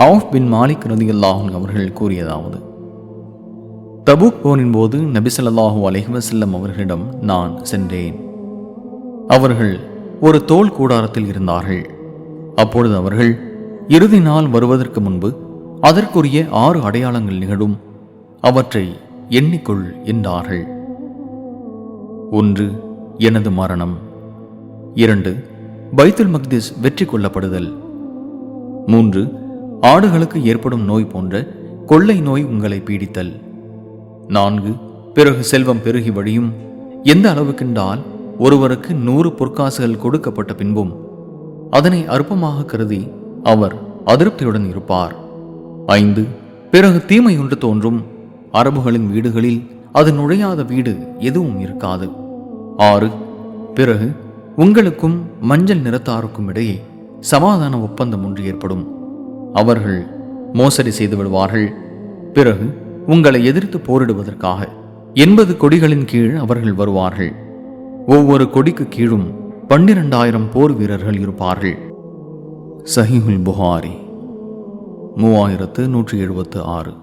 Auf பின் மாலிக் ரலியல்லாஹு அன்ஹு அவர்கள் கூறியதாவது, தபூக் போரின் போது நபி ஸல்லல்லாஹு அலைஹி வஸல்லம் அவர்களிடம் நான் சென்றேன். அவர்கள் ஒரு தோல் கூடாரத்தில் இருந்தார்கள். அப்பொழுது அவர்கள், இறுதி நாள் வருவதற்கு முன்பு அதற்குரிய 6 அடையாளங்கள் நிகழும், அவற்றை எண்ணிக்கொள் என்றார்கள். 1. எனது மரணம். 2. பைத்துல் மக்திஸ் வெற்றி கொள்ளப்படுதல். 3. ஆடுகளுக்கு ஏற்படும் நோய் போன்ற கொள்ளை நோய் உங்களை பீடித்தல். 4. பிறகு செல்வம் பெருகி வழியும், எந்த அளவுக்கென்றால் ஒருவருக்கு 100 பொற்காசுகள் கொடுக்கப்பட்ட பின்பும் அதனை அற்பமாக கருதி அவர் அதிருப்தியுடன் இருப்பார். 5. பிறகு தீமை ஒன்று தோன்றும், அரபுகளின் வீடுகளில் அது நுழையாத வீடு எதுவும் இருக்காது. 6. பிறகு உங்களுக்கும் மஞ்சள் நிறத்தாருக்கும் இடையே சமாதான ஒப்பந்தம் ஒன்று ஏற்படும். அவர்கள் மோசடி செய்து விடுவார்கள். பிறகு உங்களை எதிர்த்து போரிடுவதற்காக 80 கொடிகளின் கீழ் அவர்கள் வருவார்கள். ஒவ்வொரு கொடிக்கு கீழும் 12,000 போர் வீரர்கள் இருப்பார்கள். சஹீஹுல் புகாரி 3176.